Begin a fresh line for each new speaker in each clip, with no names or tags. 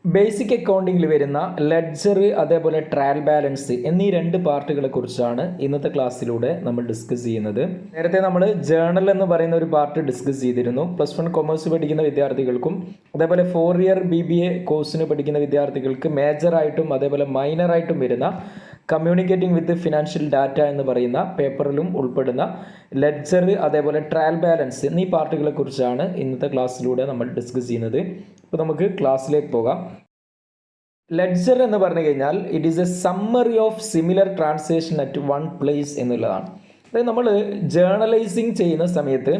Basic അക്കൗണ്ടിങ്ങിൽ വരുന്ന ledger അതേപോലെ trial balance എന്നീ രണ്ട് പാർട്ടുകളെ കുറിച്ചാണ് ഇന്നത്തെ ക്ലാസ്സിലൂടെ നമ്മൾ ഡിസ്കസ് ചെയ്യുന്നത്. നേരത്തെ നമ്മൾ ജേണൽ എന്ന് പറയുന്ന ഒരു പാർട്ട് ഡിസ്കസ് ചെയ്തിരുന്നു. +1 കൊമേഴ്സ് പഠിക്കുന്ന വിദ്യാർത്ഥികൾക്കും അതേപോലെ 4 ഇയർ BBA കോഴ്സിന് പഠിക്കുന്ന വിദ്യാർത്ഥികൾക്ക് മേജറായിട്ടും അതേപോലെ മൈനറായിട്ടും വരുന്ന കമ്മ്യൂണിക്കേറ്റിംഗ് വിത്ത് ഫിനാൻഷ്യൽ ഡാറ്റ എന്ന് പറയുന്ന പേപ്പറിലും ഉൾപ്പെടുന്ന ലെഡ്ജർ അതേപോലെ ട്രയൽ ബാലൻസ് എന്നീ പാർട്ടുകളെ കുറിച്ചാണ് ഇന്നത്തെ ക്ലാസ്സിലൂടെ നമ്മൾ ഡിസ്കസ് ചെയ്യുന്നത്. അപ്പോൾ നമുക്ക് ക്ലാസ്സിലേക്ക് പോകാം. ലെഡ്ജർ എന്ന് പറഞ്ഞു കഴിഞ്ഞാൽ it is A summary of similar transaction at one place എന്നുള്ളതാണ്. അതായത് നമ്മൾ ജേർണലൈസിങ് ചെയ്യുന്ന സമയത്ത്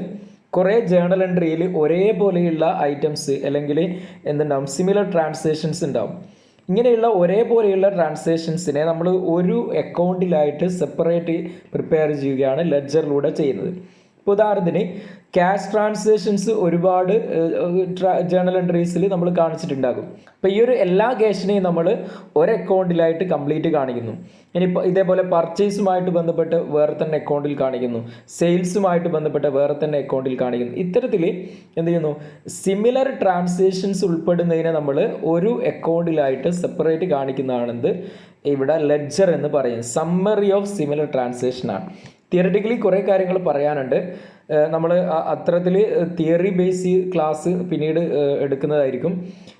കുറേ ജേർണൽ എൻട്രിയിൽ ഒരേപോലെയുള്ള ഐറ്റംസ് അല്ലെങ്കിൽ എന്തുണ്ടാവും, സിമിലർ ട്രാൻസാക്ഷൻസ് ഉണ്ടാവും. ഇങ്ങനെയുള്ള ഒരേപോലെയുള്ള ട്രാൻസാക്ഷൻസിനെ നമ്മൾ ഒരു അക്കൗണ്ടിലായിട്ട് സെപ്പറേറ്റ് പ്രിപ്പയർ ചെയ്യുകയാണ് ലെഡ്ജറിലൂടെ ചെയ്യുന്നത്. ഇപ്പോൾ ഉദാഹരണത്തിന് ക്യാഷ് ട്രാൻസാക്ഷൻസ് ഒരുപാട് ജേർണൽ എൻട്രീസിൽ നമ്മൾ കാണിച്ചിട്ടുണ്ടാകും. അപ്പോൾ ഈ ഒരു എല്ലാ ക്യാഷിനെയും നമ്മൾ ഒരു അക്കൗണ്ടിലായിട്ട് കംപ്ലീറ്റ് കാണിക്കുന്നു. ഇനിയിപ്പോൾ ഇതേപോലെ പർച്ചേസുമായിട്ട് ബന്ധപ്പെട്ട് വേറെ തന്നെ അക്കൗണ്ടിൽ കാണിക്കുന്നു, സെയിൽസുമായിട്ട് ബന്ധപ്പെട്ട് വേറെ തന്നെ അക്കൗണ്ടിൽ കാണിക്കുന്നു. ഇത്തരത്തിൽ എന്ത് ചെയ്യുന്നു, സിമിലർ ട്രാൻസാക്ഷൻസ് ഉൾപ്പെടുന്നതിനെ നമ്മൾ ഒരു അക്കൗണ്ടിലായിട്ട് സെപ്പറേറ്റ് കാണിക്കുന്നതാണെന്ത് ഇവിടെ ലെഡ്ജർ എന്ന് പറയും. സമ്മറി ഓഫ് സിമിലർ ട്രാൻസാക്ഷൻ ആണ്. തിയററ്റിക്കലി കുറേ കാര്യങ്ങൾ പറയാനുണ്ട്. നമ്മൾ അത്തരത്തിൽ തിയറി ബേസ് ക്ലാസ് പിന്നീട് എടുക്കുന്നതായിരിക്കും.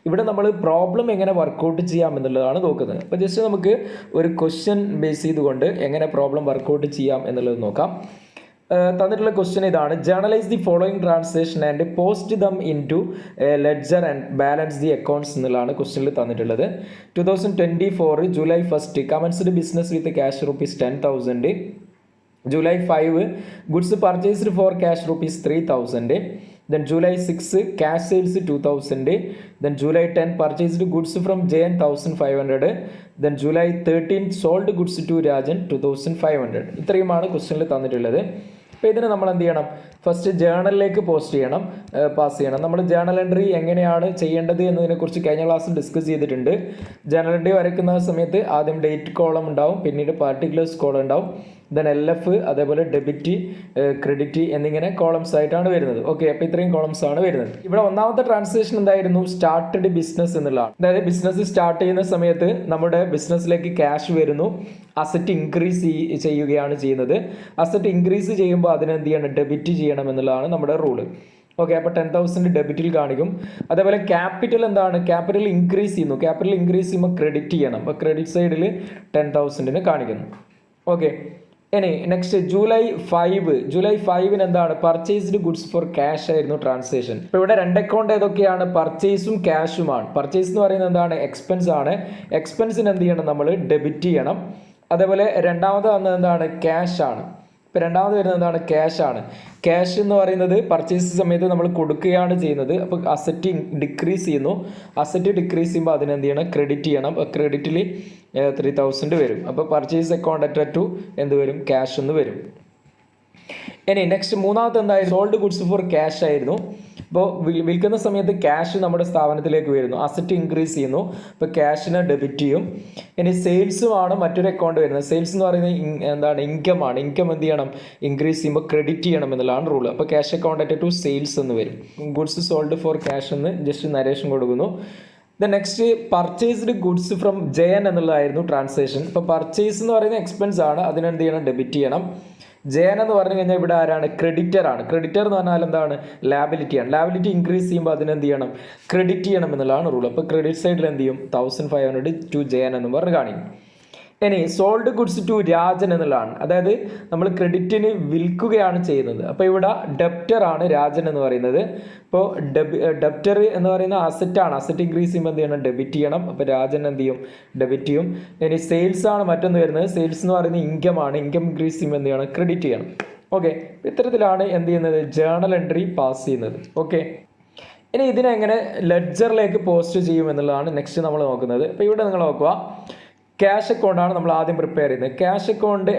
ഇവിടെ നമ്മൾ പ്രോബ്ലം എങ്ങനെ വർക്കൗട്ട് ചെയ്യാം എന്നുള്ളതാണ് നോക്കുന്നത്. അപ്പോൾ ജസ്റ്റ് നമുക്ക് ഒരു ക്വസ്റ്റ്യൻ ബേസ് ചെയ്തുകൊണ്ട് എങ്ങനെ പ്രോബ്ലം വർക്കൗട്ട് ചെയ്യാം എന്നുള്ളത് നോക്കാം. തന്നിട്ടുള്ള ക്വസ്റ്റ്യൻ ഇതാണ്: journalise the following transaction and post them in to ledger and balance the accounts എന്നുള്ളതാണ് ക്വസ്റ്റ്യനിൽ തന്നിട്ടുള്ളത്. 2024 July 1 commenced business with cash ₹10,000. July 5 goods purchased for cash ₹3,000. Then July 6 cash sales 2,000. Then July 10 purchased goods from Jayan 1,500. Then July 13 sold goods to Rajan 2,500. ഇത്രയുമാണ് ക്വസ്റ്റ്യനിൽ തന്നിട്ടുള്ളത്. അപ്പോൾ ഇതിന് നമ്മൾ എന്ത് ചെയ്യണം, ഫസ്റ്റ് ജേർണലിലേക്ക് പാസ് ചെയ്യണം. നമ്മൾ ജേർണൽ എൻട്രി എങ്ങനെയാണ് ചെയ്യേണ്ടത് എന്നതിനെക്കുറിച്ച് കഴിഞ്ഞ ക്ലാസ്സിൽ ഡിസ്കസ് ചെയ്തിട്ടുണ്ട്. ജേർണൽ എൻട്രി വരയ്ക്കുന്ന സമയത്ത് ആദ്യം ഡേറ്റ് കോളം ഉണ്ടാവും, പിന്നീട് പാർട്ടിക്കുലേഴ്സ് കോളം ഉണ്ടാവും, ദെൻ LF അതേപോലെ ഡെബിറ്റ്, ക്രെഡിറ്റ് എന്നിങ്ങനെ കോളംസ് ആയിട്ടാണ് വരുന്നത്. ഓക്കെ, അപ്പോൾ ഇത്രയും കോളംസ് ആണ് വരുന്നത്. ഇവിടെ ഒന്നാമത്തെ ട്രാൻസാക്ഷൻ എന്തായിരുന്നു, സ്റ്റാർട്ടഡ് ബിസിനസ് എന്നുള്ളതാണ്. അതായത് ബിസിനസ് സ്റ്റാർട്ട് ചെയ്യുന്ന സമയത്ത് നമ്മുടെ ബിസിനസ്സിലേക്ക് ക്യാഷ് വരുന്നു, അസറ്റ് ഇൻക്രീസ് ചെയ്യുകയാണ് ചെയ്യുന്നത്. അസറ്റ് ഇൻക്രീസ് ചെയ്യുമ്പോൾ അതിനെന്ത് ചെയ്യണം, ഡെബിറ്റ് ചെയ്യണം എന്നുള്ളതാണ് നമ്മുടെ റൂള്. ഓക്കെ, അപ്പോൾ 10,000 ഡെബിറ്റിൽ കാണിക്കും. അതേപോലെ ക്യാപിറ്റൽ എന്താണ്, ക്യാപിറ്റൽ ഇൻക്രീസ് ചെയ്യുന്നു. ക്യാപിറ്റൽ ഇൻക്രീസ് ചെയ്യുമ്പോൾ ക്രെഡിറ്റ് ചെയ്യണം. അപ്പോൾ ക്രെഡിറ്റ് സൈഡിൽ 10,000 കാണിക്കുന്നു. ഓക്കെ, ഇനി നെക്സ്റ്റ് ജൂലൈ 5 എന്താണ്, പർച്ചേസ്ഡ് ഗുഡ്സ് ഫോർ ക്യാഷ് ആയിരുന്നു ട്രാൻസാക്ഷൻ. ഇപ്പോൾ ഇവിടെ രണ്ട് അക്കൗണ്ട് ഏതൊക്കെയാണ്, പർച്ചേസും ക്യാഷുമാണ്. പർച്ചേസ് എന്ന് പറയുന്നത് എന്താണ്, എക്സ്പെൻസ് ആണ്. എക്സ്പെൻസിന് എന്ത് ചെയ്യണം, നമ്മൾ ഡെബിറ്റ് ചെയ്യണം. അതേപോലെ രണ്ടാമത് വന്നത് എന്താണ്, ക്യാഷ് ആണ്. ഇപ്പോൾ രണ്ടാമത് വരുന്നത് എന്താണ്, ക്യാഷ് ആണ്. ക്യാഷ് എന്ന് പറയുന്നത് പർച്ചേസ് സമയത്ത് നമ്മൾ കൊടുക്കുകയാണ് ചെയ്യുന്നത്. അപ്പോൾ അസറ്റ് ഡിക്രീസ് ചെയ്യുന്നു. അസറ്റ് ഡിക്രീസ് ചെയ്യുമ്പോൾ അതിനെന്ത് ചെയ്യണം, ക്രെഡിറ്റ് ചെയ്യണം. അപ്പോൾ ക്രെഡിറ്റിൽ 3,000 വരും. അപ്പോൾ പർച്ചേസ് അക്കൗണ്ട് അറ്റ് ടു എന്ത് വരും, ക്യാഷ് എന്ന് വരും. ഇനി നെക്സ്റ്റ് മൂന്നാമത്തെ എന്തായിരുന്നു, സോൾഡ് ഗുഡ്സ് ഫോർ ക്യാഷ് ആയിരുന്നു. അപ്പോൾ വിൽക്കുന്ന സമയത്ത് ക്യാഷ് നമ്മുടെ സ്ഥാപനത്തിലേക്ക് വരുന്നു, അസറ്റ് ഇൻക്രീസ് ചെയ്യുന്നു. അപ്പോൾ ക്യാഷിനെ ഡെബിറ്റ് ചെയ്യും. ഇനി സെയിൽസുമാണ് മറ്റൊരു അക്കൗണ്ട് വരുന്നത്. സെയിൽസ് എന്ന് പറയുന്നത് എന്താണ്, ഇൻകം ആണ്. ഇൻകം എന്ത് ചെയ്യണം, ഇൻക്രീസ് ചെയ്യുമ്പോൾ ക്രെഡിറ്റ് ചെയ്യണം എന്നുള്ളതാണ് റൂൾ. അപ്പോൾ cash account at to sales എന്ന് വരും. ഗുഡ്സ് സോൾഡ് ഫോർ ക്യാഷ് എന്ന് ജസ്റ്റ് നരേഷൻ കൊടുക്കുന്നു. Next purchased goods from Jayan എന്നുള്ളതായിരുന്നു ട്രാൻസാക്ഷൻ. ഇപ്പോൾ പർച്ചേസ് എന്ന് പറയുന്ന എക്സ്പെൻസ് ആണ്, അതിനെന്ത് ചെയ്യണം, ഡെബിറ്റ് ചെയ്യണം. ജയൻ എന്ന് പറഞ്ഞു കഴിഞ്ഞാൽ ഇവിടെ ആരാണ്, ക്രെഡിറ്റർ ആണ്. ക്രെഡിറ്റർ എന്ന് പറഞ്ഞാൽ എന്താണ്, ലാബിലിറ്റിയാണ്. ലാബിലിറ്റി ഇൻക്രീസ് ചെയ്യുമ്പോൾ അതിനെന്ത് ചെയ്യണം, ക്രെഡിറ്റ് ചെയ്യണം എന്നുള്ളതാണ് റൂൾ. അപ്പോൾ ക്രെഡിറ്റ് സൈഡിൽ എന്ത് ചെയ്യും, 1,500 ടു ജയൻ എന്ന് പറഞ്ഞ് കാണിക്കും. ഇനി സോൾഡ് ഗുഡ്സ് ടു രാജൻ എന്നുള്ളതാണ്. അതായത് നമ്മൾ ക്രെഡിറ്റിന് വിൽക്കുകയാണ് ചെയ്യുന്നത്. അപ്പോൾ ഇവിടെ ഡെപ്റ്റർ ആണ് രാജൻ എന്ന് പറയുന്നത്. ഇപ്പോൾ ഡെപ്റ്റർ എന്ന് പറയുന്ന അസറ്റാണ്. അസറ്റ് ഇൻക്രീസ് ചെയ്യുമ്പോൾ എന്ത് ചെയ്യണം, ഡെബിറ്റ് ചെയ്യണം. അപ്പോൾ രാജൻ എന്ത് ചെയ്യും, ഡെബിറ്റ് ചെയ്യും. ഇനി സെയിൽസ് ആണ് മറ്റൊന്ന് വരുന്നത്. സെയിൽസ് എന്ന് പറയുന്നത് ഇൻകം ആണ്. ഇൻകം ഇൻക്രീസ് ചെയ്യുമ്പോൾ എന്ത് ചെയ്യണം, ക്രെഡിറ്റ് ചെയ്യണം. ഓക്കെ, ഇത്തരത്തിലാണ് എന്ത് ചെയ്യുന്നത്, ജേർണൽ എൻട്രി പാസ് ചെയ്യുന്നത്. ഓക്കെ, ഇനി ഇതിനെങ്ങനെ ലെഡ്ജറിലേക്ക് പോസ്റ്റ് ചെയ്യും എന്നുള്ളതാണ് നെക്സ്റ്റ് നമ്മൾ നോക്കുന്നത്. അപ്പോൾ ഇവിടെ നിങ്ങൾ നോക്കുക, ക്യാഷ് അക്കൗണ്ടാണ് നമ്മൾ ആദ്യം പ്രിപ്പയർ ചെയ്യുന്നത്. ക്യാഷ് അക്കൗണ്ട്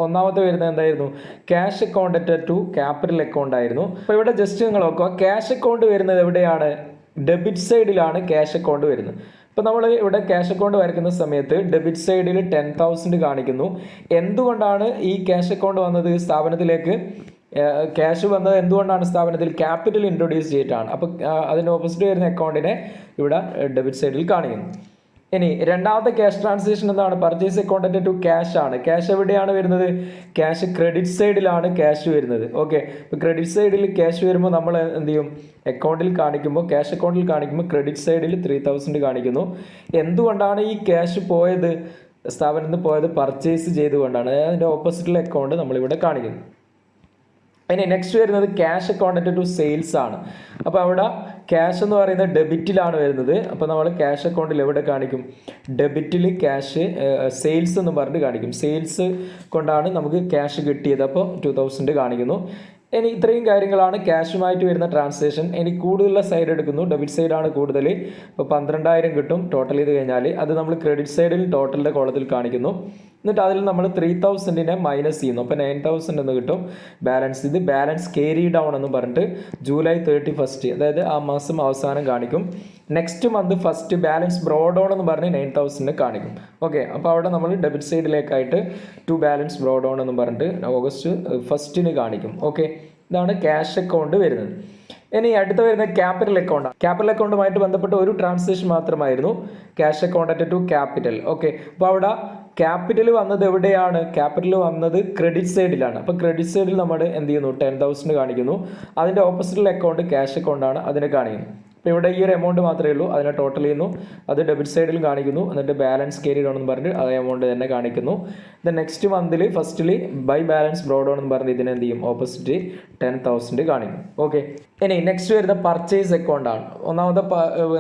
ഒന്നാമത്തെ വരുന്നത് എന്തായിരുന്നു, cash account at to capital account ആയിരുന്നു. അപ്പോൾ ഇവിടെ ജസ്റ്റ് നിങ്ങൾ നോക്കുക, ക്യാഷ് അക്കൗണ്ട് വരുന്നത് എവിടെയാണ്, ഡെബിറ്റ് സൈഡിലാണ് ക്യാഷ് അക്കൗണ്ട് വരുന്നത്. ഇപ്പോൾ നമ്മൾ ഇവിടെ ക്യാഷ് അക്കൗണ്ട് വരയ്ക്കുന്ന സമയത്ത് ഡെബിറ്റ് സൈഡിൽ 10,000 കാണിക്കുന്നു. എന്തുകൊണ്ടാണ് ഈ ക്യാഷ് അക്കൗണ്ട് വന്നത് സ്ഥാപനത്തിലേക്ക്, ക്യാഷ് വന്നത് എന്തുകൊണ്ടാണ് സ്ഥാപനത്തിൽ ക്യാപിറ്റൽ ഇൻട്രൊഡ്യൂസ് ചെയ്തിട്ടാണ്. അപ്പോൾ അതിൻ്റെ ഓപ്പോസിറ്റ് വരുന്ന അക്കൗണ്ടിനെ ഇവിടെ ഡെബിറ്റ് സൈഡിൽ കാണിക്കുന്നു. ഇനി രണ്ടാമത്തെ ക്യാഷ് ട്രാൻസാക്ഷൻ എന്താണ്? പർച്ചേസ് അക്കൗണ്ട് ടു ക്യാഷ് ആണ്. ക്യാഷ് എവിടെയാണ് വരുന്നത്? ക്യാഷ് ക്രെഡിറ്റ് സൈഡിലാണ് ക്യാഷ് വരുന്നത്. ഓക്കെ, ഇപ്പോൾ ക്രെഡിറ്റ് സൈഡിൽ ക്യാഷ് വരുമ്പോൾ നമ്മൾ എന്ത് ചെയ്യും? അക്കൗണ്ടിൽ കാണിക്കുമ്പോൾ, ക്യാഷ് അക്കൗണ്ടിൽ കാണിക്കുമ്പോൾ ക്രെഡിറ്റ് സൈഡിൽ 3000 കാണിക്കുന്നു. എന്തുകൊണ്ടാണ് ഈ ക്യാഷ് പോയത്? സ്ഥാപനത്തിൽ നിന്ന് പോയത് പർച്ചേസ് ചെയ്തുകൊണ്ടാണ്. അതായത് അതിൻ്റെ ഓപ്പോസിറ്റിലെ അക്കൗണ്ട് നമ്മളിവിടെ കാണിക്കുന്നു. ഇനി നെക്സ്റ്റ് വരുന്നത് ക്യാഷ് അക്കൗണ്ട് ടു സെയിൽസ് ആണ്. അപ്പോൾ അവിടെ ക്യാഷ് എന്ന് പറയുന്നത് ഡെബിറ്റിലാണ് വരുന്നത്. അപ്പോൾ നമ്മൾ ക്യാഷ് അക്കൗണ്ടിൽ എവിടെ കാണിക്കും? ഡെബിറ്റിൽ ക്യാഷ് സെയിൽസ് എന്ന് പറഞ്ഞിട്ട് കാണിക്കും. സെയിൽസ് കൊണ്ടാണ് നമുക്ക് ക്യാഷ് കിട്ടിയത്. അപ്പോൾ 2000 കാണിക്കുന്നു. ഇനി ഇത്രയും കാര്യങ്ങളാണ് ക്യാഷുമായിട്ട് വരുന്ന ട്രാൻസാക്ഷൻ. ഇനി കൂടുതലുള്ള സൈഡ് എടുക്കുന്നു. ഡെബിറ്റ് സൈഡാണ് കൂടുതൽ. ഇപ്പോൾ 12000 കിട്ടും ടോട്ടൽ ചെയ്ത് കഴിഞ്ഞാൽ. അത് നമ്മൾ ക്രെഡിറ്റ് സൈഡിൽ ടോട്ടലിൻ്റെ കോളത്തിൽ കാണിക്കുന്നു. എന്നിട്ട് അതിൽ നമ്മൾ 3000 മൈനസ് ചെയ്യുന്നു. അപ്പോൾ 9000 എന്ന് കിട്ടും ബാലൻസ്. ഇത് ബാലൻസ് ക്യാരി ഡൗൺ എന്ന് പറഞ്ഞിട്ട് ജൂലൈ 31, അതായത് ആ മാസം അവസാനം കാണിക്കും. Next month first balance brought on എന്ന് പറഞ്ഞ് 9000 കാണിക്കും. ഓക്കെ, അപ്പോൾ അവിടെ നമ്മൾ ഡെബിറ്റ് സൈഡിലേക്കായിട്ട് ടു ബാലൻസ് ബ്രോഡ് ഓൺ എന്ന് പറഞ്ഞിട്ട് ഓഗസ്റ്റ് 1 കാണിക്കും. ഓക്കെ, ഇതാണ് ക്യാഷ് അക്കൗണ്ട് വരുന്നത്. ഇനി അടുത്ത വരുന്ന ക്യാപിറ്റൽ അക്കൗണ്ടാണ്. ക്യാപിറ്റൽ അക്കൗണ്ടുമായിട്ട് ബന്ധപ്പെട്ട ഒരു ട്രാൻസാക്ഷൻ മാത്രമായിരുന്നു cash account to capital. Okay, അപ്പോൾ അവിടെ ക്യാപിറ്റൽ വന്നത് എവിടെയാണ്? ക്യാപിറ്റൽ വന്നത് ക്രെഡിറ്റ് സൈഡിലാണ്. അപ്പോൾ ക്രെഡിറ്റ് സൈഡിൽ നമ്മൾ എന്ത് ചെയ്യുന്നു? 10,000 കാണിക്കുന്നു. അതിൻ്റെ ഓപ്പോസിറ്റിൽ അക്കൗണ്ട് ക്യാഷ് അക്കൗണ്ടാണ്, അതിനെ കാണിക്കുന്നു. അപ്പോൾ ഇവിടെ ഈ ഒരു എമൗണ്ട് മാത്രമേ ഉള്ളൂ. അതിനെ ടോട്ടൽ ചെയ്യുന്നു, അത് ഡെബിറ്റ് സൈഡിൽ കാണിക്കുന്നു. എന്നിട്ട് ബാലൻസ് ക്യാരി ഡൗൺ എന്ന് പറഞ്ഞിട്ട് അതേ എമൗണ്ട് തന്നെ കാണിക്കുന്നു. ദെൻ നെക്സ്റ്റ് മന്തിൽ ഫസ്റ്റിൽ ബൈ ബാലൻസ് ബ്രോഡ് ഓൺ എന്ന് പറഞ്ഞ് ഇതിനെ എന്ത് ചെയ്യും? ഓപ്പോസിറ്റ് 10,000 കാണിക്കും. ഓക്കെ, ഇനി നെക്സ്റ്റ് വരുന്ന പർച്ചേസ് അക്കൗണ്ട് ആണ്. ഒന്നാമത്തെ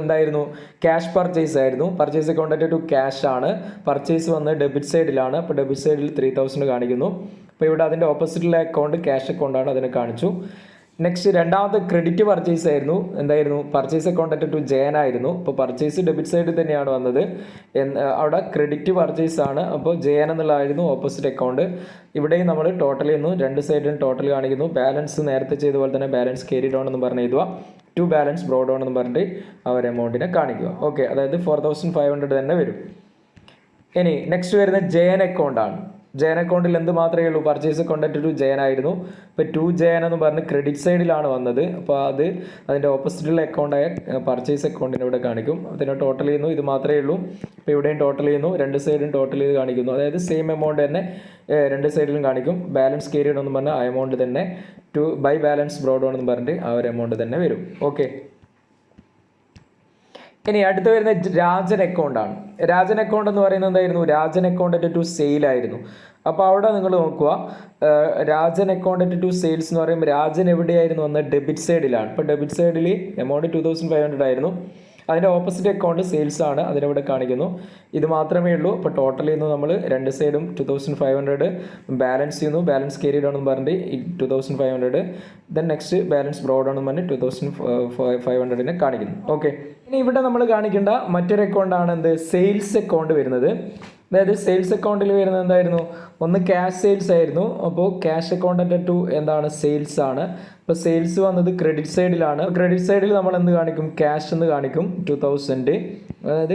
എന്തായിരുന്നു? ക്യാഷ് പർച്ചേസ് ആയിരുന്നു. പർച്ചേസ് അക്കൗണ്ട് ടു ക്യാഷ് ആണ്. പർച്ചേസ് വന്ന് ഡെബിറ്റ് സൈഡിലാണ്. അപ്പോൾ ഡെബിറ്റ് സൈഡിൽ 3000 കാണിക്കുന്നു. അപ്പോൾ ഇവിടെ അതിൻ്റെ ഓപ്പോസിറ്റിലെ അക്കൗണ്ട് ക്യാഷ് അക്കൗണ്ടാണ്, അതിനെ കാണിച്ചു. നെക്സ്റ്റ് രണ്ടാമത്തെ ക്രെഡിറ്റ് പർച്ചേസ് ആയിരുന്നു. എന്തായിരുന്നു? പർച്ചേസ് അക്കൗണ്ട് ടു ജയൻ ആയിരുന്നു. അപ്പോൾ പർച്ചേസ് ഡെബിറ്റ് സൈഡിൽ തന്നെയാണ് വന്നത്. അവിടെ ക്രെഡിറ്റ് പർച്ചേസ് ആണ്. അപ്പോൾ ജയൻ എന്നുള്ളതായിരുന്നു ഓപ്പോസിറ്റ് അക്കൗണ്ട്. ഇവിടെയും നമ്മൾ ടോട്ടൽ ചെയ്യുന്നു, രണ്ട് സൈഡിലും ടോട്ടൽ കാണിക്കുന്നു. ബാലൻസ് നേരത്തെ ചെയ്ത പോലെ തന്നെ ബാലൻസ് ക്യാരി ഡൗൺ എന്ന് പറഞ്ഞ് എഴുതുക. ടു ബാലൻസ് ബ്രോഡ് ഓൺ എന്ന് പറഞ്ഞിട്ട് ആ ഒരു എമൗണ്ടിനെ കാണിക്കുക. ഓക്കെ, അതായത് 4500 തന്നെ വരും. ഇനി നെക്സ്റ്റ് വരുന്ന ജയൻ അക്കൗണ്ടാണ്. ജയൻ അക്കൗണ്ടിൽ എന്ത് മാത്രമേ ഉള്ളൂ? പർച്ചേസ് അക്കൗണ്ട് ടു ജയൻ ആയിരുന്നു. ഇപ്പോൾ ടു ജയൻ എന്ന് പറഞ്ഞ് ക്രെഡിറ്റ് സൈഡിലാണ് വന്നത്. അപ്പോൾ അതിൻ്റെ ഓപ്പോസിറ്റുള്ള അക്കൗണ്ടായ പർച്ചേസ് അക്കൗണ്ടിനെ ഇവിടെ കാണിക്കും. അതിനെ ടോട്ടൽ ചെയ്യുന്നു, ഇത് മാത്രമേ ഉള്ളൂ. ഇപ്പോൾ ഇവിടെയും ടോട്ടൽ ചെയ്യുന്നു, രണ്ട് സൈഡും ടോട്ടൽ ചെയ്ത് കാണിക്കുന്നു. അതായത് സെയിം എമൗണ്ട് തന്നെ രണ്ട് സൈഡിലും കാണിക്കും. ബാലൻസ് ക്യാരി ഡൗൺ എന്ന് പറഞ്ഞാൽ ആ എമൗണ്ട് തന്നെ to by balance brought on എന്ന് പറഞ്ഞിട്ട് ആ ഒരു എമൗണ്ട് തന്നെ വരും. ഓക്കെ, ഇനി അടുത്ത് വരുന്ന രാജൻ അക്കൗണ്ടാണ്. രാജൻ അക്കൗണ്ട് എന്ന് പറയുന്നത് എന്തായിരുന്നു? രാജൻ അക്കൗണ്ട് ടു സെയിൽ ആയിരുന്നു. അപ്പോൾ അവിടെ നിങ്ങൾ നോക്കുക, രാജൻ അക്കൗണ്ട് ടു സെയിൽസ് എന്ന് പറയുമ്പോൾ രാജൻ എവിടെയായിരുന്നു വന്നത്? ഡെബിറ്റ് സൈഡിലാണ്. ഇപ്പോൾ ഡെബിറ്റ് സൈഡിൽ എമൗണ്ട് 2500 ആയിരുന്നു. അതിൻ്റെ ഓപ്പോസിറ്റ് അക്കൗണ്ട് സെയിൽസ് ആണ്, അതിനിവിടെ കാണിക്കുന്നു. ഇത് മാത്രമേ ഉള്ളൂ. അപ്പോൾ ടോട്ടൽ ചെയ്യുന്നു നമ്മൾ രണ്ട് സൈഡും 2500 ബാലൻസ് ചെയ്യുന്നു. ബാലൻസ് ക്യാരി ഡൗൺ എന്ന് പറഞ്ഞിട്ട് 2500. Then next balance brought on എന്ന് പറഞ്ഞ് 2500 കാണിക്കുന്നു. ഓക്കെ, ഇനി ഇവിടെ നമ്മൾ കാണിക്കേണ്ട മറ്റൊരു അക്കൗണ്ടാണ് എന്ത്? സെയിൽസ് അക്കൗണ്ട് വരുന്നത്. അതായത് സെയിൽസ് അക്കൗണ്ടിൽ വരുന്നത് എന്തായിരുന്നു? ഒന്ന് ക്യാഷ് സെയിൽസ് ആയിരുന്നു. അപ്പോൾ ക്യാഷ് അക്കൗണ്ട് ടു എന്താണ്? സെയിൽസ് ആണ്. ഇപ്പോൾ സെയിൽസ് വന്നത് ക്രെഡിറ്റ് സൈഡിലാണ്. ക്രെഡിറ്റ് സൈഡിൽ നമ്മൾ എന്ത് കാണിക്കും? ക്യാഷ് എന്ന് കാണിക്കും 2000. അതായത്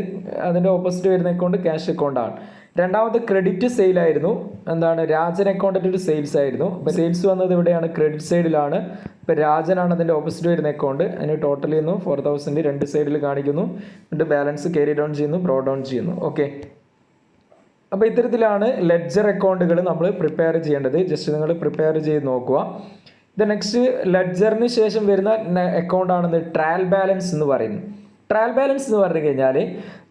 അതിൻ്റെ ഓപ്പോസിറ്റ് വരുന്ന അക്കൗണ്ട് ക്യാഷ് അക്കൗണ്ടാണ്. രണ്ടാമത്തെ ക്രെഡിറ്റ് സെയിൽ ആയിരുന്നു. എന്താണ്? രാജൻ അക്കൗണ്ട് ടു സെയിൽസ് ആയിരുന്നു. അപ്പോൾ സെയിൽസ് വന്നത് ഇവിടെയാണ്, ക്രെഡിറ്റ് സൈഡിലാണ്. ഇപ്പോൾ രാജനാണ് അതിൻ്റെ ഓപ്പോസിറ്റ് വരുന്ന അക്കൗണ്ട്. അതിന് ടോട്ടൽ ചെയ്യുന്നു 4000 രണ്ട് സൈഡിൽ കാണിക്കുന്നു. എന്നിട്ട് ബാലൻസ് ക്യാരി ഡൗൺ ചെയ്യുന്നു, ബ്രോ ഡൗൺ ചെയ്യുന്നു. ഓക്കെ, അപ്പോൾ ഇത്തരത്തിലാണ് ലെഡ്ജർ അക്കൗണ്ടുകൾ നമ്മൾ പ്രിപ്പയർ ചെയ്യേണ്ടത്. ജസ്റ്റ് നിങ്ങൾ പ്രിപ്പയർ ചെയ്ത് നോക്കുക. ഇത് നെക്സ്റ്റ് ലെഡ്ജറിന് ശേഷം വരുന്ന അക്കൗണ്ടാണെന്ന് ട്രയൽ ബാലൻസ് എന്ന് പറയുന്നത്. ട്രയൽ ബാലൻസ് എന്ന് പറഞ്ഞു കഴിഞ്ഞാൽ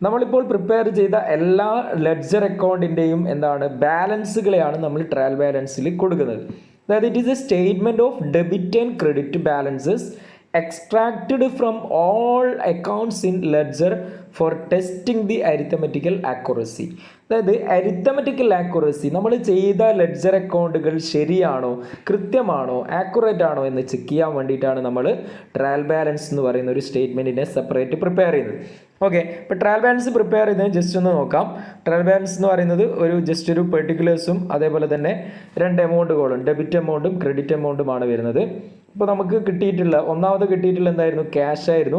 നമ്മളിപ്പോൾ പ്രിപ്പയർ ചെയ്ത എല്ലാ ലെഡ്ജർ അക്കൗണ്ടിൻ്റെയും എന്താണ്? ബാലൻസുകളെയാണ് നമ്മൾ ട്രയൽ ബാലൻസിൽ കൊടുക്കുന്നത്. അതായത് it is A statement of debit and credit balances extracted from all accounts in ledger four testing the arithmetical accuracy. അതായത് അരിത്തമെറ്റിക്കൽ ആക്യുറസി, നമ്മൾ ചെയ്ത ലെഡ്ജർ അക്കൗണ്ടുകൾ ശരിയാണോ, കൃത്യമാണോ, ആക്യുറേറ്റ് ആണോ എന്ന് ചെക്ക് ചെയ്യാൻ വേണ്ടിയിട്ടാണ് നമ്മൾ ട്രയൽ ബാലൻസ് എന്ന് പറയുന്ന ഒരു സ്റ്റേറ്റ്മെൻറ്റിനെ സെപ്പറേറ്റ് പ്രിപ്പയർ ചെയ്യുന്നത്. ഓക്കെ, ഇപ്പോൾ ട്രയൽ ബാലൻസ് പ്രിപ്പയർ ചെയ്തത് ജസ്റ്റ് ഒന്ന് നോക്കാം. ട്രയൽ ബാലൻസ് എന്ന് പറയുന്നത് ജസ്റ്റ് ഒരു പെർട്ടിക്കുലേഴ്സും അതേപോലെ തന്നെ രണ്ട് എമൗണ്ടുകളും, ഡെബിറ്റ് എമൗണ്ടും ക്രെഡിറ്റ് എമൗണ്ടുമാണ് വരുന്നത്. ഇപ്പോൾ നമുക്ക് കിട്ടിയിട്ടുള്ള ഒന്നാമത് കിട്ടിയിട്ടുള്ള എന്തായിരുന്നു? ക്യാഷ് ആയിരുന്നു.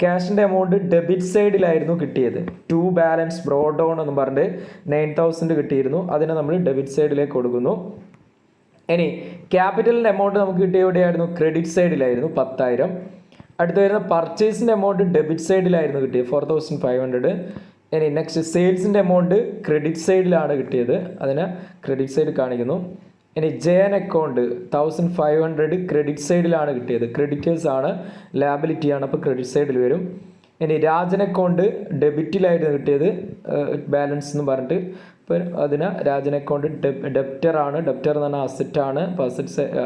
ക്യാഷിൻ്റെ എമൗണ്ട് ഡെബിറ്റ് സൈഡിലായിരുന്നു കിട്ടിയത്. ടു ബാലൻസ് ബ്രോഡ് ഓൺ എന്ന് പറഞ്ഞിട്ട് 9000 കിട്ടിയിരുന്നു. അതിനെ നമ്മൾ ഡെബിറ്റ് സൈഡിലേക്ക് കൊടുക്കുന്നു. ഇനി ക്യാപിറ്റലിൻ്റെ എമൗണ്ട് നമുക്ക് കിട്ടിയ എവിടെയായിരുന്നു? ക്രെഡിറ്റ് സൈഡിലായിരുന്നു 10,000. അടുത്ത് വരുന്ന പർച്ചേസിൻ്റെ എമൗണ്ട് ഡെബിറ്റ് സൈഡിലായിരുന്നു കിട്ടിയത് 4,500. ഇനി നെക്സ്റ്റ് സെയിൽസിൻ്റെ എമൗണ്ട് ക്രെഡിറ്റ് സൈഡിലാണ് കിട്ടിയത്, അതിനെ ക്രെഡിറ്റ് സൈഡ് കാണിക്കുന്നു. ഇനി ജെൻ അക്കൗണ്ട് 1,500 ക്രെഡിറ്റ് സൈഡിലാണ് കിട്ടിയത്, ക്രെഡിറ്റേഴ്സ് ആണ്, ലാബിലിറ്റി ആണ്, അപ്പോൾ ക്രെഡിറ്റ് സൈഡിൽ വരും. ഇനി രാജൻ അക്കൗണ്ട് ഡെബിറ്റിലായിരുന്നു കിട്ടിയത്, ബാലൻസ് എന്ന് പറഞ്ഞിട്ട്, അപ്പോൾ അതിന് രാജൻ അക്കൗണ്ട് ഡെപ്റ്റർ ആണ്, ഡെപ്റ്റർ എന്ന് പറഞ്ഞാൽ അസറ്റാണ്, അപ്പോൾ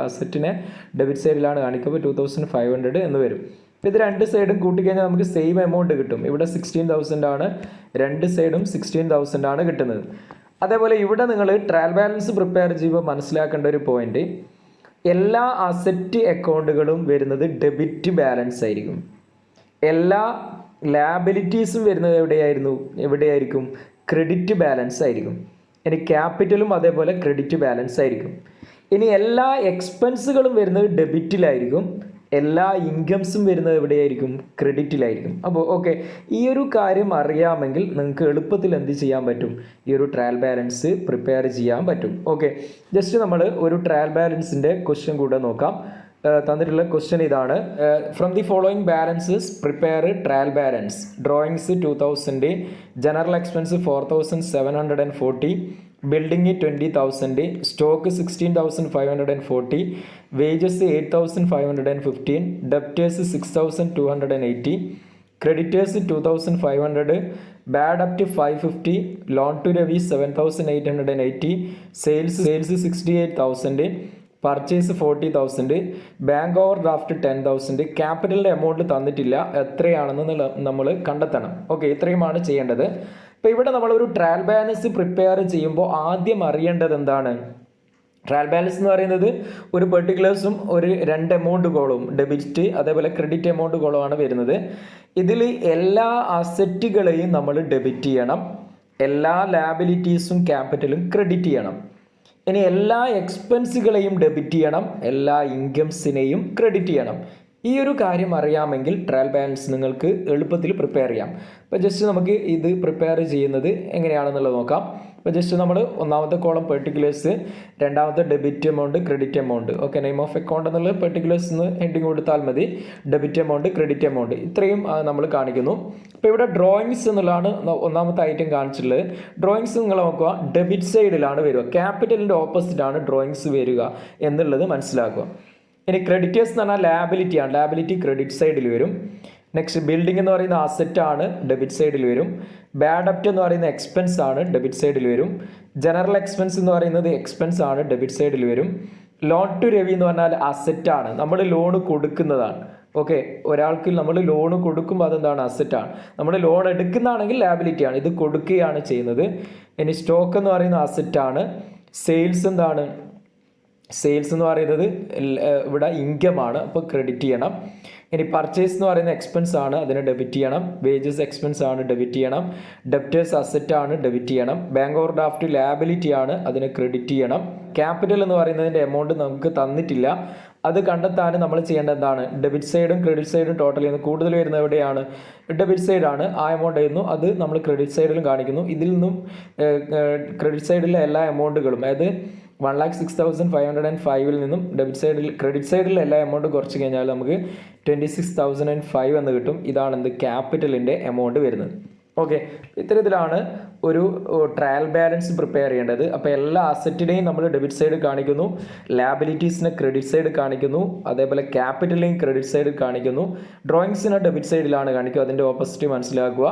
അസറ്റിനെ ഡെബിറ്റ് സൈഡിലാണ് കാണിക്കുക, അപ്പോൾ 2,500 എന്ന് വരും. ഇത് രണ്ട് സൈഡും കൂട്ടിക്കഴിഞ്ഞാൽ നമുക്ക് സെയിം എമൗണ്ട് കിട്ടും. ഇവിടെ 16,000 ആണ്, രണ്ട് സൈഡും 16,000 ആണ് കിട്ടുന്നത്. അതേപോലെ ഇവിടെ നിങ്ങൾ ട്രയൽ ബാലൻസ് പ്രിപ്പയർ ചെയ്യുമ്പോൾ മനസ്സിലാക്കേണ്ട ഒരു പോയിന്റ്, എല്ലാ അസറ്റ് അക്കൗണ്ടുകളും വരുന്നത് ഡെബിറ്റ് ബാലൻസ് ആയിരിക്കും. എല്ലാ ലാബിലിറ്റീസും വരുന്നത് എവിടെയായിരിക്കും? ക്രെഡിറ്റ് ബാലൻസ് ആയിരിക്കും. ഇനി ക്യാപിറ്റലും അതേപോലെ ക്രെഡിറ്റ് ബാലൻസ് ആയിരിക്കും. ഇനി എല്ലാ എക്സ്പെൻസുകളും വരുന്നത് ഡെബിറ്റിലായിരിക്കും, എല്ലാ ഇൻകംസും വരുന്നത് എവിടെയായിരിക്കും? ക്രെഡിറ്റിലായിരിക്കും. അപ്പോൾ ഓക്കെ, ഈ ഒരു കാര്യം അറിയാമെങ്കിൽ നിങ്ങൾക്ക് എളുപ്പത്തിൽ എന്ത് ചെയ്യാൻ പറ്റും? ഈ ഒരു ട്രയൽ ബാലൻസ് പ്രിപ്പയർ ചെയ്യാൻ പറ്റും. ഓക്കെ, ജസ്റ്റ് നമ്മൾ ഒരു ട്രയൽ ബാലൻസിൻ്റെ ക്വസ്റ്റ്യൻ കൂടെ നോക്കാം. തന്നിട്ടുള്ള ക്വസ്റ്റ്യൻ ഇതാണ്: from the following balances prepare trial balance. Drawings 2,000, general expense 4,740, building 20,000, stock 16,540, wages 8,515, debtors 6,280, creditors 2,500, bad up to 550, loan to Ravi 7,880, sales 68,000, purchase 40,000, bank overdraft 10,000. ക്യാപിറ്റലിൻ്റെ amount തന്നിട്ടില്ല, എത്രയാണെന്ന് നമ്മൾ കണ്ടെത്തണം. ഓക്കെ, ഇത്രയുമാണ് ചെയ്യേണ്ടത്. ഇപ്പോൾ ഇവിടെ നമ്മളൊരു ട്രയൽ ബാലൻസ് പ്രിപ്പയർ ചെയ്യുമ്പോൾ ആദ്യം അറിയേണ്ടത് എന്താണ്? ട്രയൽ ബാലൻസ് എന്ന് പറയുന്നത് ഒരു പെർട്ടിക്കുലേഴ്സും ഒരു രണ്ട് എമൗണ്ടുകളും, ഡെബിറ്റ് അതേപോലെ ക്രെഡിറ്റ് എമൗണ്ടുകളുമാണ് വരുന്നത്. ഇതിൽ എല്ലാ അസറ്റുകളെയും നമ്മൾ ഡെബിറ്റ് ചെയ്യണം, എല്ലാ ലാബിലിറ്റീസും ക്യാപിറ്റലും ക്രെഡിറ്റ് ചെയ്യണം. ഇനി എല്ലാ എക്സ്പെൻസുകളെയും ഡെബിറ്റ് ചെയ്യണം, എല്ലാ ഇൻകംസിനെയും ക്രെഡിറ്റ് ചെയ്യണം. ഈ ഒരു കാര്യം അറിയാമെങ്കിൽ ട്രയൽ ബാലൻസ് നിങ്ങൾക്ക് എളുപ്പത്തിൽ പ്രിപ്പയർ ചെയ്യാം. അപ്പോൾ ജസ്റ്റ് നമുക്ക് ഇത് പ്രിപ്പയർ ചെയ്യുന്നത് എങ്ങനെയാണെന്നുള്ളത് നോക്കാം. അപ്പോൾ ജസ്റ്റ് നമ്മൾ ഒന്നാമത്തെ കോളം പെർട്ടിക്കുലേഴ്സ്, രണ്ടാമത്തെ debit amount, credit amount. Okay, name of account എന്നുള്ള പെർട്ടിക്കുലേഴ്സ് എന്ന് ഹെഡിങ് കൊടുത്താൽ മതി. ഡെബിറ്റ് എമൗണ്ട്, ക്രെഡിറ്റ് എമൗണ്ട്, ഇത്രയും നമ്മൾ കാണിക്കുന്നു. അപ്പോൾ ഇവിടെ ഡ്രോയിങ്സ് എന്നുള്ളതാണ് ഒന്നാമത്തെ ഐറ്റം കാണിച്ചിട്ടുള്ളത്. ഡ്രോയിങ്സ് നിങ്ങൾ നോക്കുക, ഡെബിറ്റ് സൈഡിലാണ് വരിക, ക്യാപിറ്റലിൻ്റെ ഓപ്പോസിറ്റ് ആണ് ഡ്രോയിങ്സ് വരിക എന്നുള്ളത് മനസ്സിലാക്കുക. ഇനി ക്രെഡിറ്റേഴ്സ് എന്ന് പറഞ്ഞാൽ ലാബിലിറ്റി ആണ്, ലാബിലിറ്റി ക്രെഡിറ്റ് സൈഡിൽ വരും. നെക്സ്റ്റ് ബിൽഡിംഗ് എന്ന് പറയുന്ന അസറ്റ് ആണ്, ഡെബിറ്റ് സൈഡിൽ വരും. ബാഡ് അപ്റ്റ് എന്ന് പറയുന്ന എക്സ്പെൻസ് ആണ്, ഡെബിറ്റ് സൈഡിൽ വരും. ജനറൽ എക്സ്പെൻസ് എന്ന് പറയുന്നത് എക്സ്പെൻസ് ആണ്, ഡെബിറ്റ് സൈഡിൽ വരും. ലോൺ ടു രവി എന്ന് പറഞ്ഞാൽ അസറ്റ് ആണ്, നമ്മൾ ലോൺ കൊടുക്കുന്നതാണ്. ഓക്കെ, ഒരാൾക്ക് നമ്മൾ ലോൺ കൊടുക്കുമ്പോൾ അതെന്താണ്? അസറ്റാണ്. നമ്മൾ ലോൺ എടുക്കുന്നതാണെങ്കിൽ ലാബിലിറ്റി ആണ്, ഇത് കൊടുക്കുകയാണ് ചെയ്യുന്നത്. ഇനി സ്റ്റോക്ക് എന്ന് പറയുന്ന അസറ്റാണ്. സെയിൽസ് എന്താണ്? സെയിൽസ് എന്ന് പറയുന്നത് ഇവിടെ ഇൻകം ആണ്, അപ്പോൾ ക്രെഡിറ്റ് ചെയ്യണം. ഇനി പർച്ചേസ് എന്ന് പറയുന്ന എക്സ്പെൻസ് ആണ്, അതിനെ ഡെബിറ്റ് ചെയ്യണം. വേജസ് എക്സ്പെൻസ് ആണ്, ഡെബിറ്റ് ചെയ്യണം. ഡെപ്റ്റേഴ്സ് അസറ്റ് ആണ്, ഡെബിറ്റ് ചെയ്യണം. ബാങ്ക് ഓവർ ഡ്രാഫ്റ്റ് ലാബിലിറ്റി ആണ്, അതിനെ ക്രെഡിറ്റ് ചെയ്യണം. ക്യാപിറ്റൽ എന്ന് പറയുന്നതിൻ്റെ എമൗണ്ട് നമുക്ക് തന്നിട്ടില്ല, അത് കണ്ടെത്താൻ നമ്മൾ ചെയ്യേണ്ടത് എന്താണ്? ഡെബിറ്റ് സൈഡും ക്രെഡിറ്റ് സൈഡും ടോട്ടൽ ചെയ്യുന്നത് കൂടുതൽ വരുന്നത് എവിടെയാണ്? ഡെബിറ്റ് സൈഡാണ്. ആ എമൗണ്ട് ആയിരുന്നു, അത് നമ്മൾ ക്രെഡിറ്റ് സൈഡിലും കാണിക്കുന്നു. ഇതിൽ നിന്നും ക്രെഡിറ്റ് സൈഡിലെ എല്ലാ എമൗണ്ടുകളും, അതായത് 1,06,505 നിന്നും ക്രെഡിറ്റ് സൈഡിൽ എല്ലാ എമൗണ്ട് കുറച്ച് കഴിഞ്ഞാൽ നമുക്ക് 26,005 എന്ന് കിട്ടും. ഇതാണ് എന്ത്? ക്യാപിറ്റലിൻ്റെ എമൗണ്ട് വരുന്നത്. ഓക്കെ, ഇത്തരത്തിലാണ് ഒരു ട്രയൽ ബാലൻസ് പ്രിപ്പയർ ചെയ്യേണ്ടത്. അപ്പോൾ എല്ലാ അസറ്റിനെയും നമ്മൾ ഡെബിറ്റ് സൈഡ് കാണിക്കുന്നു, ലാബിലിറ്റീസിനെ ക്രെഡിറ്റ് സൈഡ് കാണിക്കുന്നു, അതേപോലെ ക്യാപിറ്റലിനെയും ക്രെഡിറ്റ് സൈഡ് കാണിക്കുന്നു. ഡ്രോയിങ്സിനെ ഡെബിറ്റ് സൈഡിലാണ് കാണിക്കുക, അതിൻ്റെ ഓപ്പോസിറ്റ് മനസ്സിലാക്കുക.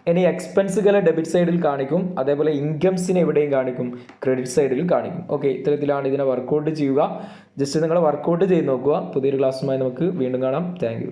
ഇനി എക്സ്പെൻസുകളെ ഡെബിറ്റ് സൈഡിൽ കാണിക്കും, അതേപോലെ ഇൻകംസിനെ എവിടെയും കാണിക്കും? ക്രെഡിറ്റ് സൈഡിൽ കാണിക്കും. ഓക്കെ, ഇത്തരത്തിലാണ് ഇതിനെ വർക്കൗട്ട് ചെയ്യുക. ജസ്റ്റ് നിങ്ങൾ വർക്കൗട്ട് ചെയ്ത് നോക്കുക. പുതിയൊരു ക്ലാസ്സുമായി നമുക്ക് വീണ്ടും കാണാം. താങ്ക്